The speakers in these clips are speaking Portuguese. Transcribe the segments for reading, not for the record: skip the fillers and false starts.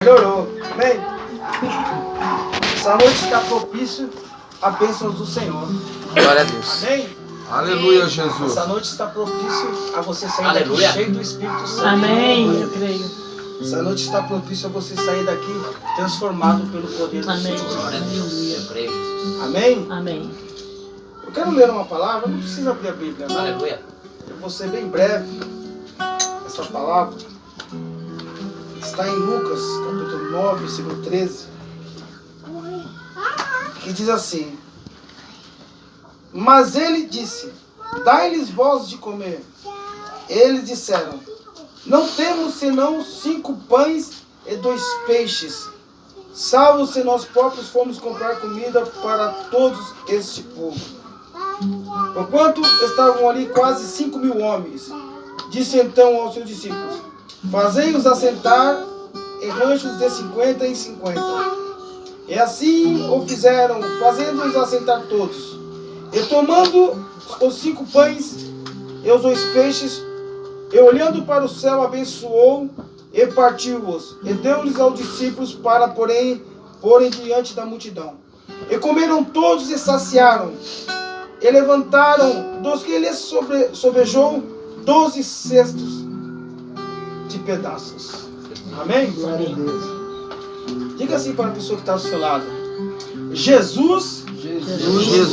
Melhorou, amém? Essa noite está propício a bênçãos do Senhor. Glória a Deus. Amém? Aleluia, Jesus. Essa noite está propício a você sair Aleluia. daqui cheio do Espírito Santo. Amém, eu creio. Essa noite está propício a você sair daqui transformado pelo poder do Amém. Senhor. Glória a Deus. Eu creio, Jesus. Amém? Amém. Eu quero ler uma palavra, não precisa abrir a Bíblia, não. Aleluia. Eu vou ser bem breve. Essa palavra está em Lucas, capítulo 9, versículo 13, que diz assim: Mas ele disse: Dai-lhes vós de comer. Eles disseram: Não temos senão 5 pães e 2 peixes, salvo se nós próprios fomos comprar comida para todos este povo. Porquanto estavam ali quase 5.000 homens. Disse então aos seus discípulos: Fazei-os assentar em ranchos de 50 em 50. E assim o fizeram, fazendo-os assentar todos. E tomando os 5 pães e os 2 peixes, e olhando para o céu, abençoou e partiu-os, e deu-lhes aos discípulos para porem diante da multidão. E comeram todos e saciaram. E levantaram dos que lhes sobejou 12 cestos de pedaços. Amém? Glória a Deus. Diga assim para a pessoa que está ao seu lado: Jesus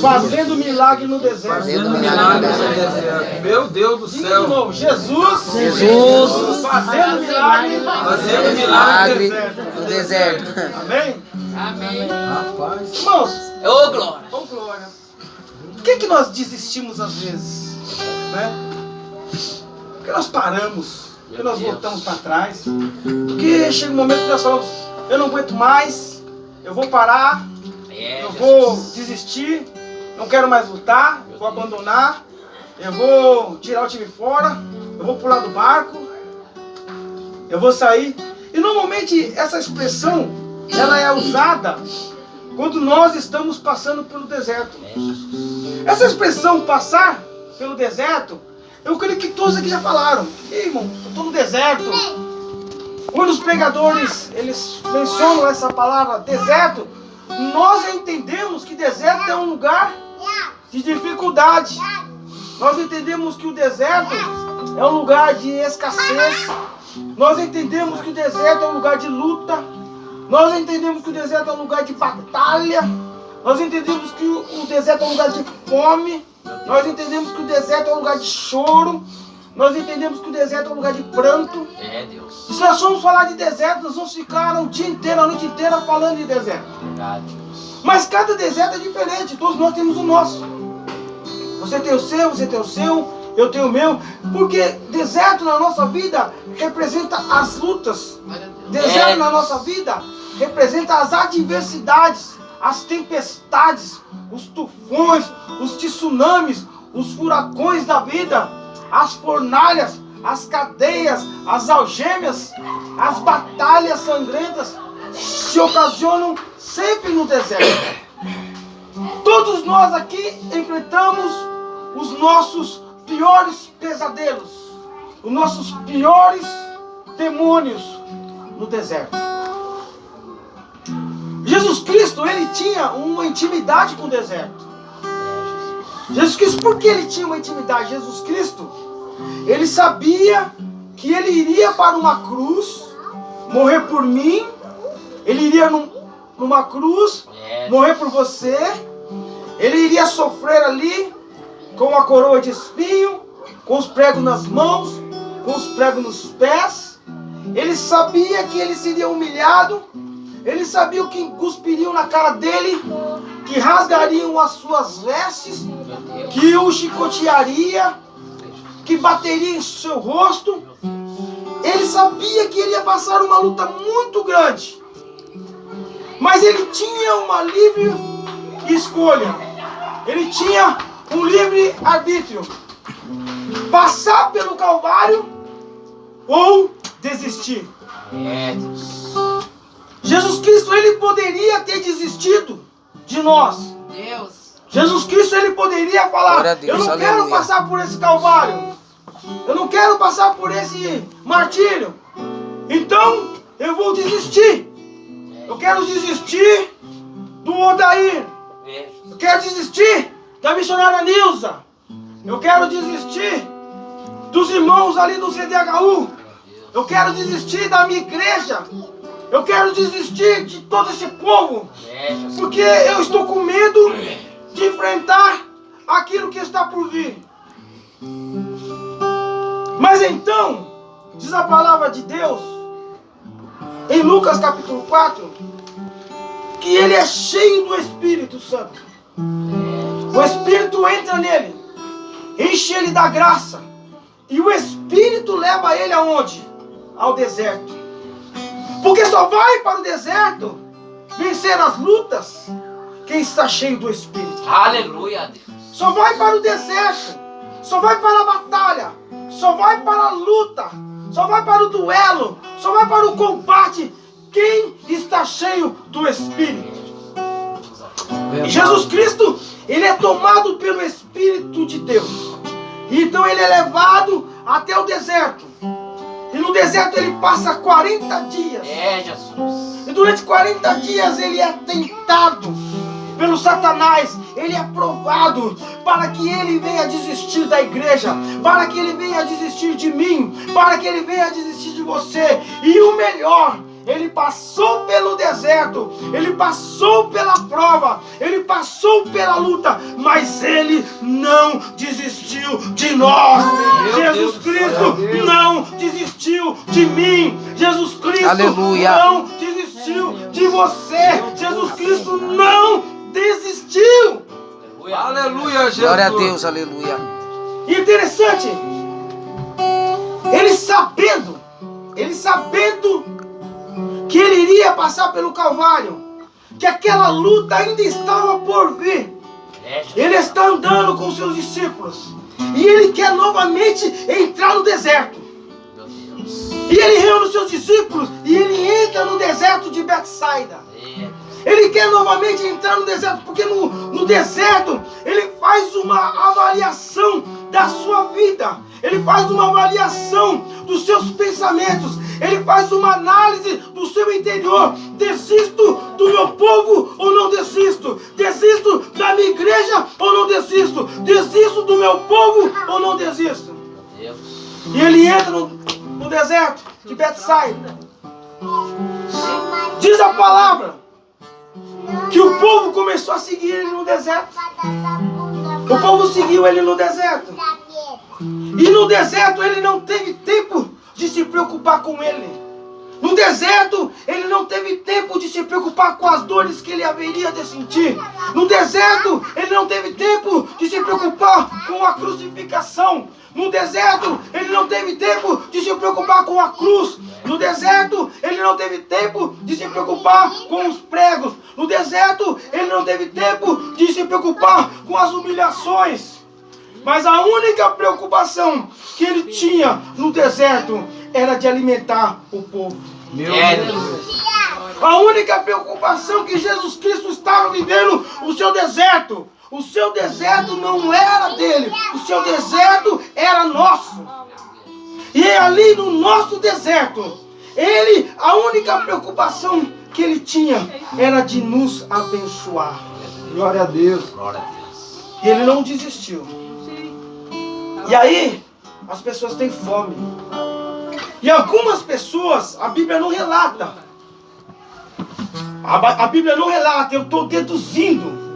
fazendo milagre no deserto. Fazendo milagre no deserto. Meu Deus do Diga de céu. novo: Jesus fazendo milagre no deserto. Amém? Amém. Rapaz. Irmãos, Ô, glória. oh glória. Por que nós desistimos às vezes? Né? Por que nós paramos? Por que nós voltamos para trás? Porque chega um momento que nós falamos: eu não aguento mais, eu vou parar, eu vou desistir, não quero mais lutar, eu vou abandonar, eu vou tirar o time fora, eu vou pular do barco, eu vou sair. E normalmente essa expressão, ela é usada quando nós estamos passando pelo deserto. Essa expressão passar pelo deserto, eu creio que todos aqui já falaram. Ei, irmão, eu estou no deserto. Quando os pregadores eles mencionam essa palavra deserto, nós já entendemos que deserto é um lugar de dificuldade. Nós entendemos que o deserto é um lugar de escassez. Nós entendemos que o deserto é um lugar de luta. Nós entendemos que o deserto é um lugar de batalha. Nós entendemos que o deserto é um lugar de fome. Nós entendemos que o deserto é um lugar de choro. Nós entendemos que o deserto é um lugar de pranto. É, Deus. E se nós formos falar de deserto, nós vamos ficar o dia inteiro, a noite inteira falando de deserto. Verdade. Mas cada deserto é diferente. Todos nós temos o nosso. Você tem o seu, você tem o seu, eu tenho o meu. Porque deserto na nossa vida representa as lutas. Deserto na nossa vida representa as adversidades, as tempestades, os tufões, os tsunamis, os furacões da vida, as fornalhas, as cadeias, as algemas, as batalhas sangrentas se ocasionam sempre no deserto. Todos nós aqui enfrentamos os nossos piores pesadelos, os nossos piores demônios no deserto. Jesus Cristo, ele tinha uma intimidade com o deserto. Jesus Cristo, por que ele tinha uma intimidade? Jesus Cristo, ele sabia que ele iria para uma cruz, morrer por mim. Ele iria numa cruz, morrer por você. Ele iria sofrer ali, com a coroa de espinho, com os pregos nas mãos, com os pregos nos pés. Ele sabia que ele seria humilhado. Ele sabia que cuspiriam na cara dele, que rasgariam as suas vestes, que o chicotearia, que bateria em seu rosto. Ele sabia que ele ia passar uma luta muito grande. Mas ele tinha uma livre escolha. Ele tinha um livre arbítrio. Passar pelo Calvário ou desistir. É, Deus. Jesus Cristo, ele poderia ter desistido de nós. Deus. Jesus Cristo, ele poderia falar: Glória a Deus, eu não quero aleluia. passar por esse Calvário. Eu não quero passar por esse martírio. Então, eu vou desistir. Eu quero desistir do Odair. Eu quero desistir da missionária Nilza. Eu quero desistir dos irmãos ali do CDHU. Eu quero desistir da minha igreja. Eu quero desistir de todo esse povo. Porque eu estou com medo de enfrentar aquilo que está por vir. Mas então, diz a palavra de Deus, em Lucas capítulo 4, que ele é cheio do Espírito Santo. O Espírito entra nele, enche ele da graça, e o Espírito leva ele aonde? Ao deserto. Porque só vai para o deserto vencer as lutas quem está cheio do Espírito. Aleluia, Deus. Só vai para o deserto, só vai para a batalha, só vai para a luta, só vai para o duelo, só vai para o combate quem está cheio do Espírito. E Jesus Cristo, ele é tomado pelo Espírito de Deus. Então ele é levado até o deserto. E no deserto ele passa 40 dias. Jesus. E durante 40 dias ele é tentado pelo Satanás. Ele é provado para que ele venha desistir da igreja, para que ele venha desistir de mim, para que ele venha desistir de você. E o melhor, ele passou pelo deserto, ele passou pela prova, ele passou pela luta, mas ele não desistiu de nós. Jesus Cristo não desistiu de mim. Jesus Cristo não desistiu de você. Jesus Cristo não desistiu. Aleluia, Jesus. Glória a Deus, aleluia. E interessante, ele sabendo que ele iria passar pelo Calvário, que aquela luta ainda estava por vir, ele está andando com seus discípulos e ele quer novamente entrar no deserto. E ele reúne os seus discípulos e ele entra no deserto de Betsaida. Ele quer novamente entrar no deserto, porque no deserto ele faz uma avaliação da sua vida. Ele faz uma avaliação dos seus pensamentos. Ele faz uma análise do seu interior. Desisto do meu povo ou não desisto? Desisto da minha igreja ou não desisto? Desisto do meu povo ou não desisto? E ele entra no deserto de Betsaida. Diz a palavra que o povo começou a seguir ele no deserto. O povo seguiu ele no deserto. E no deserto ele não teve tempo de se preocupar com ele. No deserto ele não teve tempo de se preocupar com as dores que ele haveria de sentir. No deserto ele não teve tempo de se preocupar com a crucificação. No deserto ele não teve tempo de se preocupar com a cruz. No deserto ele não teve tempo de se preocupar com os pregos. No deserto ele não teve tempo de se preocupar com as humilhações. Mas a única preocupação que ele tinha no deserto era de alimentar o povo. Meu Deus. A única preocupação que Jesus Cristo estava vivendo o seu deserto. O seu deserto não era dele. O seu deserto era nosso. E ali no nosso deserto, a única preocupação que ele tinha era de nos abençoar. Glória a Deus. E ele não desistiu. E aí, as pessoas têm fome. E algumas pessoas, a Bíblia não relata. A Bíblia não relata, eu estou deduzindo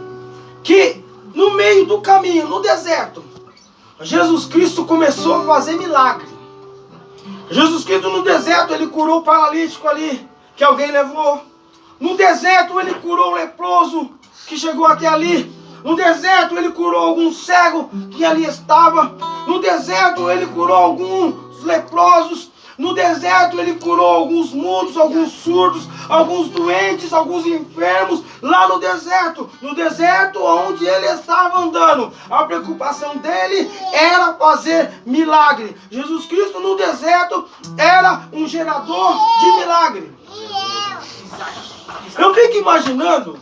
que no meio do caminho, no deserto, Jesus Cristo começou a fazer milagre. Jesus Cristo no deserto, ele curou o paralítico ali, que alguém levou. No deserto, ele curou o leproso, que chegou até ali. No deserto ele curou algum cego que ali estava. No deserto ele curou alguns leprosos. No deserto ele curou alguns mudos, alguns surdos, alguns doentes, alguns enfermos. Lá no deserto onde ele estava andando, a preocupação dele era fazer milagre. Jesus Cristo no deserto era um gerador de milagre. Eu fico imaginando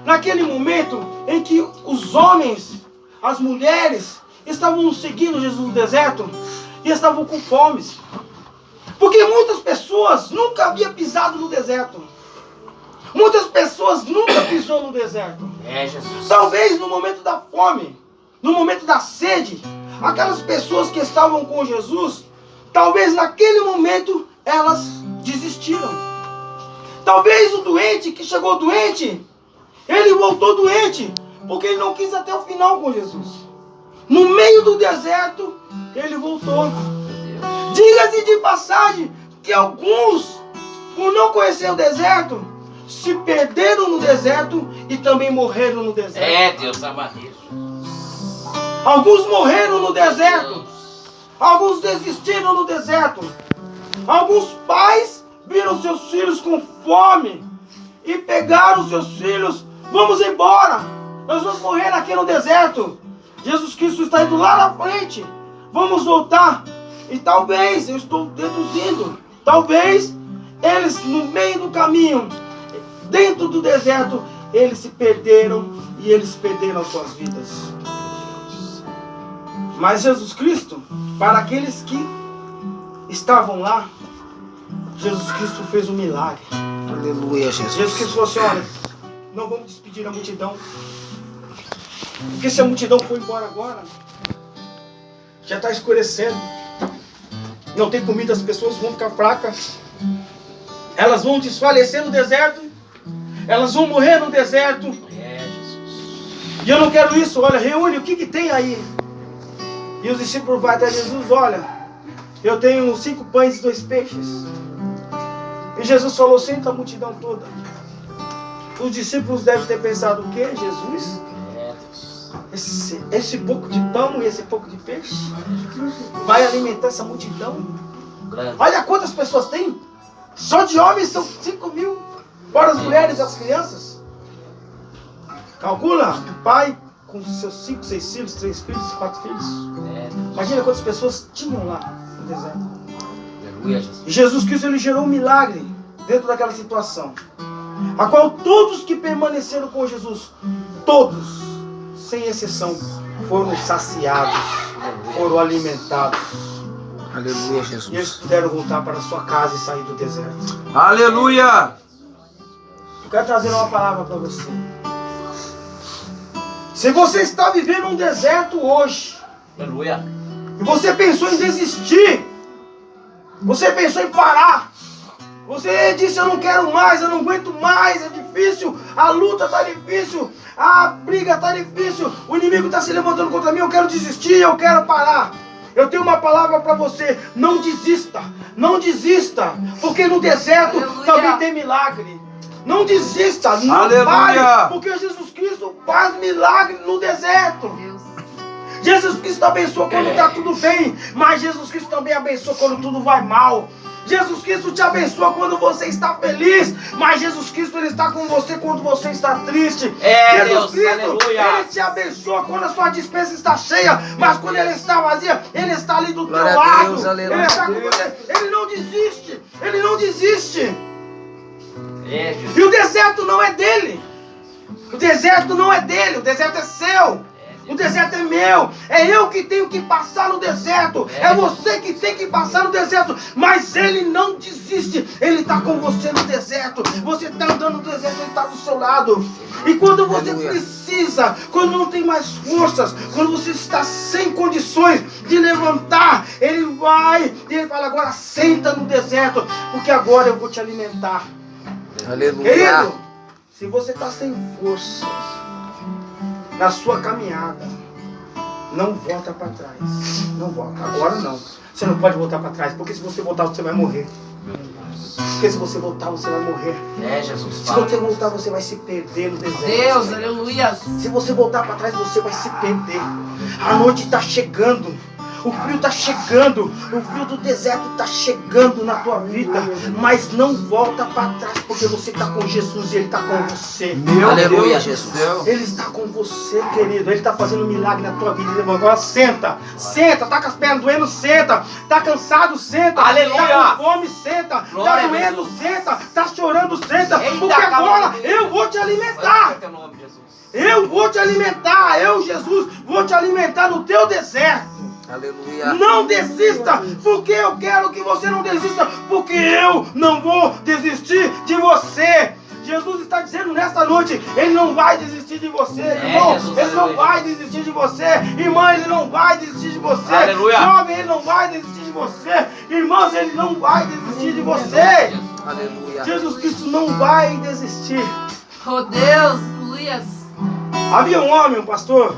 naquele momento em que os homens, as mulheres, estavam seguindo Jesus no deserto e estavam com fome. Porque muitas pessoas nunca haviam pisado no deserto. Muitas pessoas nunca pisou no deserto. É, Jesus. Talvez no momento da fome, no momento da sede, aquelas pessoas que estavam com Jesus, talvez naquele momento elas desistiram. Talvez o doente que chegou doente, ele voltou doente, porque ele não quis até o final com Jesus. No meio do deserto, ele voltou. Diga-se de passagem que alguns, por não conhecer o deserto, se perderam no deserto e também morreram no deserto. É, Deus amado. Alguns morreram no deserto. Alguns desistiram no deserto. Alguns pais viram seus filhos com fome e pegaram seus filhos. Vamos embora. Nós vamos morrer aqui no deserto. Jesus Cristo está indo lá na frente. Vamos voltar. E talvez, eu estou deduzindo, talvez eles no meio do caminho, dentro do deserto, eles se perderam e eles perderam as suas vidas. Mas Jesus Cristo, para aqueles que estavam lá, Jesus Cristo fez um milagre. Aleluia, Jesus. Jesus Cristo falou assim, olha, não vamos despedir a multidão. Porque se a multidão for embora agora, já está escurecendo. Não tem comida, as pessoas vão ficar fracas. Elas vão desfalecer no deserto. Elas vão morrer no deserto. É, Jesus. E eu não quero isso. Olha, reúne o que tem aí. E os discípulos vão até Jesus. Olha, eu tenho 5 pães e 2 peixes. E Jesus falou, senta a multidão toda. Os discípulos devem ter pensado, o quê? Jesus? É, Deus. Esse pouco de pão e esse pouco de peixe vai alimentar essa multidão? Grande. Olha quantas pessoas tem. Só de homens são 5.000. Fora as mulheres e as crianças. Calcula, o pai com seus 5, 6 filhos, 3 filhos, 4 filhos. É, Deus. Imagina quantas pessoas tinham lá no deserto. Aleluia, Jesus. E Jesus Cristo, ele gerou um milagre dentro daquela situação, a qual todos que permaneceram com Jesus, todos, sem exceção, foram saciados, foram alimentados. Aleluia, E Jesus. eles puderam voltar para a sua casa e sair do deserto. Aleluia. Eu quero trazer uma palavra para você. Se você está vivendo um deserto hoje, Aleluia. e você pensou em desistir, você pensou em parar, você disse, eu não quero mais, eu não aguento mais, é difícil, a luta está difícil, a briga está difícil, o inimigo está se levantando contra mim, eu quero desistir, eu quero parar. Eu tenho uma palavra para você, não desista, não desista, porque no deserto Aleluia. também tem milagre. Não desista, não Aleluia. pare, porque Jesus Cristo faz milagre no deserto. Jesus Cristo abençoa quando está tudo bem, mas Jesus Cristo também abençoa quando tudo vai mal. Jesus Cristo te abençoa quando você está feliz, mas Jesus Cristo, ele está com você quando você está triste. É, Jesus Deus, Cristo, aleluia. ele te abençoa quando a sua despensa está cheia, mas quando ele está vazia, ele está ali do Glória teu a lado. Deus, aleluia. Ele está com você, ele não desiste, ele não desiste. É, Jesus. E o deserto não é dele. O deserto não é dele, o deserto é seu. O deserto é meu, é eu que tenho que passar no deserto, é você que tem que passar no deserto, mas ele não desiste, ele está com você no deserto, você está andando no deserto, ele está do seu lado, e quando você Aleluia. precisa, quando não tem mais forças, quando você está sem condições de levantar, ele vai, e ele fala, agora senta no deserto, porque agora eu vou te alimentar. Aleluia. Querido, se você está sem forças na sua caminhada, não volta para trás. Não volta. Agora não. Você não pode voltar para trás, porque se você voltar, você vai morrer. Porque se você voltar, você vai morrer. É, Jesus. Se você voltar, você vai se perder no deserto. Deus, aleluia. Se você voltar para trás, você vai se perder. A noite está chegando. O frio está chegando, o frio do deserto está chegando na tua vida, mas não volta para trás, porque você está com Jesus e Ele está com você. Meu Aleluia, Deus Jesus. do céu. Ele está com você, querido. Ele está fazendo um milagre na tua vida. Agora senta, senta, tá com as pernas doendo, senta, tá cansado, senta, Aleluia. tá com fome, senta, Glória tá a doendo, senta, tá chorando, senta, Eita, porque agora calma. eu vou te alimentar. Teu nome, Jesus. Eu vou te alimentar, eu, Jesus, vou te alimentar no teu deserto. Aleluia. Não desista, porque eu quero que você não desista, porque eu não vou desistir de você. Jesus está dizendo nesta noite, Ele não vai desistir de você, irmão. Jesus, Ele não aleluia. vai desistir de você, irmã. Ele não vai desistir de você, Aleluia. jovem. Ele não vai desistir de você, irmãos. Ele não vai desistir de você. Aleluia. Jesus Cristo não vai desistir. Oh Deus, aleluias. Havia um homem, um pastor.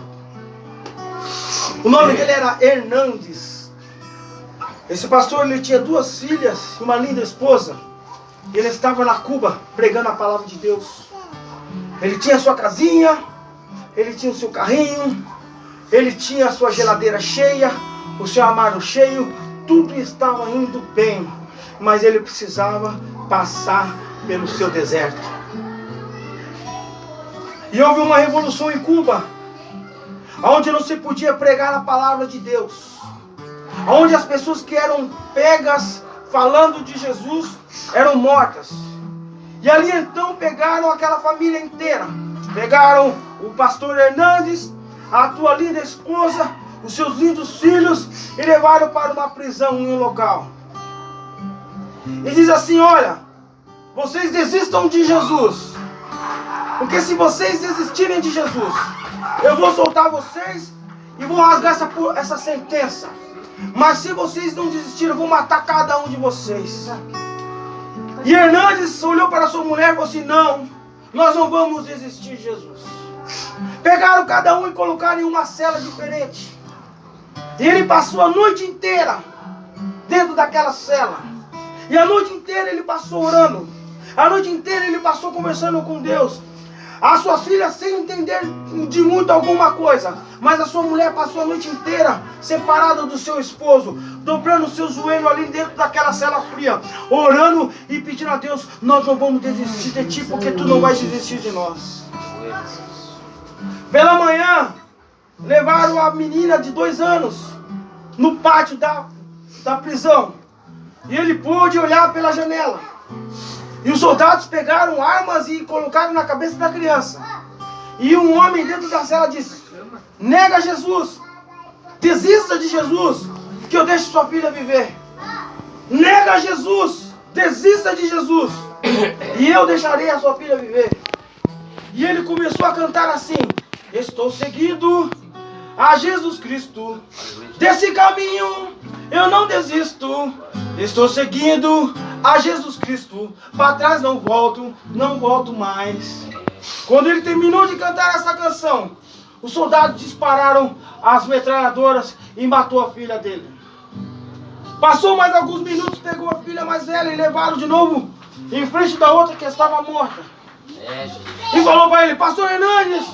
O nome dele era Hernandes. Esse pastor, ele tinha 2 filhas e uma linda esposa. Ele estava na Cuba pregando a palavra de Deus. Ele tinha a sua casinha, ele tinha o seu carrinho, ele tinha a sua geladeira cheia, o seu armário cheio, tudo estava indo bem, mas ele precisava passar pelo seu deserto. E houve uma revolução em Cuba, onde não se podia pregar a palavra de Deus, onde as pessoas que eram pegas falando de Jesus eram mortas. E ali então pegaram aquela família inteira, pegaram o pastor Hernandes, a tua linda esposa, os seus lindos filhos, e levaram para uma prisão em um local. E diz assim: olha, vocês desistam de Jesus, porque se vocês desistirem de Jesus, eu vou soltar vocês e vou rasgar essa sentença. Mas se vocês não desistirem, eu vou matar cada um de vocês. E Hernandes olhou para sua mulher e falou assim: não, nós não vamos desistir de Jesus. Pegaram cada um e colocaram em uma cela diferente. E ele passou a noite inteira dentro daquela cela. E a noite inteira ele passou orando. A noite inteira ele passou conversando com Deus. A sua filha sem entender de muito alguma coisa, mas a sua mulher passou a noite inteira separada do seu esposo, dobrando o seu joelho ali dentro daquela cela fria, orando e pedindo a Deus: nós não vamos desistir de ti, porque tu não vais desistir de nós. Pela manhã, levaram a menina de 2 anos no pátio da prisão, e ele pôde olhar pela janela. E os soldados pegaram armas e colocaram na cabeça da criança. E um homem dentro da cela disse: nega Jesus, desista de Jesus, que eu deixo sua filha viver. Nega Jesus, desista de Jesus, e eu deixarei a sua filha viver. E ele começou a cantar assim: estou seguindo a Jesus Cristo, desse caminho eu não desisto. Estou seguindo a Jesus Cristo, para trás não volto mais. Quando ele terminou de cantar essa canção, os soldados dispararam as metralhadoras e matou a filha dele. Passou mais alguns minutos, pegou a filha mais velha e levaram de novo em frente da outra que estava morta. E falou para ele: pastor Hernandes,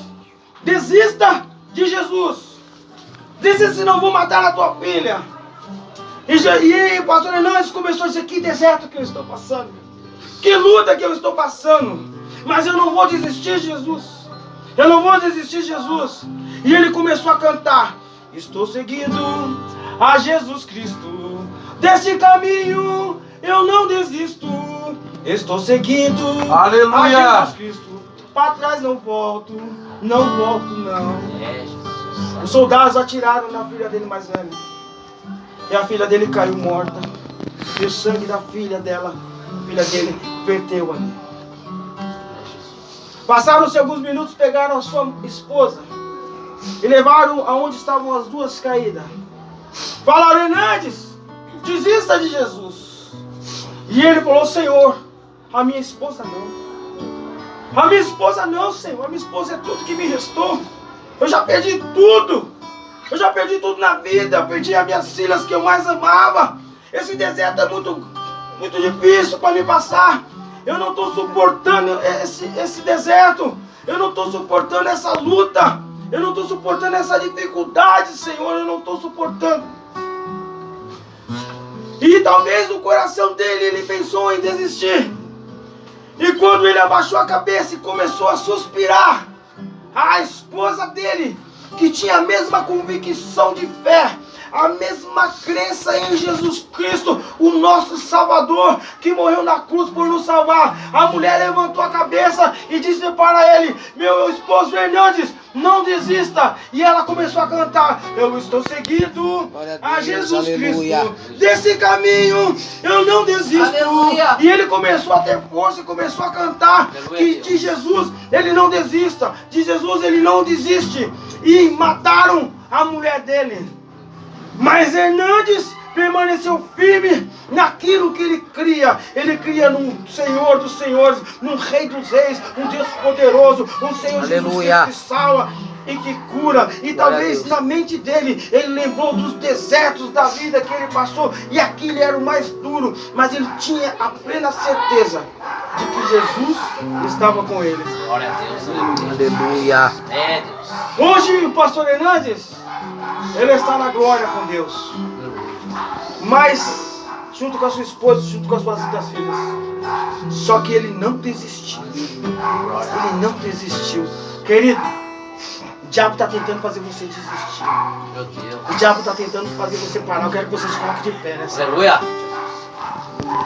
desista de Jesus. Desista, senão eu vou matar a tua filha. E aí o pastor Hernandes começou a dizer: que deserto que eu estou passando, que luta que eu estou passando, mas eu não vou desistir de Jesus, eu não vou desistir de Jesus. E ele começou a cantar: estou seguindo a Jesus Cristo, desse caminho eu não desisto. Estou seguindo Aleluia. a Jesus Cristo, para trás não volto não. Os soldados atiraram na filha dele mais velha, e a filha dele caiu morta. E o sangue da filha dele, verteu ali. Passaram-se alguns minutos, pegaram a sua esposa e levaram aonde estavam as 2 caídas. Falaram: Hernandes, desista de Jesus. E ele falou: Senhor, a minha esposa não. A minha esposa não, Senhor. A minha esposa é tudo que me restou. Eu já perdi tudo. Eu já perdi tudo na vida. Eu perdi as minhas filhas que eu mais amava. Esse deserto é muito difícil para me passar. Eu não estou suportando esse deserto. Eu não estou suportando essa luta. Eu não estou suportando essa dificuldade, Senhor. Eu não estou suportando. E talvez no coração dele ele pensou em desistir. E quando ele abaixou a cabeça e começou a suspirar, a esposa dele, que tinha a mesma convicção de fé, a mesma crença em Jesus Cristo, o nosso Salvador, que morreu na cruz por nos salvar, a mulher levantou a cabeça e disse para ele: meu esposo Hernandes, não desista. E ela começou a cantar: eu estou seguindo Glória a a Deus, Jesus aleluia. Cristo. Desse caminho eu não desisto. Aleluia. E ele começou a ter força e começou a cantar Aleluia, que Deus. de Jesus ele não desista. De Jesus ele não desiste. E mataram a mulher dele. Mas Hernandes permaneceu firme naquilo que ele cria. Ele cria num Senhor dos Senhores, num Rei dos Reis, um Deus poderoso, um Senhor Aleluia. Jesus que salva e que cura. E Glória talvez a Deus. na mente dele, ele lembrou dos desertos da vida que ele passou, e aquilo era o mais duro, mas ele tinha a plena certeza de que Jesus estava com ele. Glória a Deus, aleluia. Aleluia. É, Deus. Hoje o pastor Hernandes, ele está na glória com Deus, mas junto com a sua esposa, junto com as suas duas filhas. Só que ele não desistiu. Ele não desistiu. Querido, o diabo está tentando fazer você desistir. Meu Deus. O diabo está tentando fazer você parar. Eu quero que você se coloque de pé nessa. Aleluia.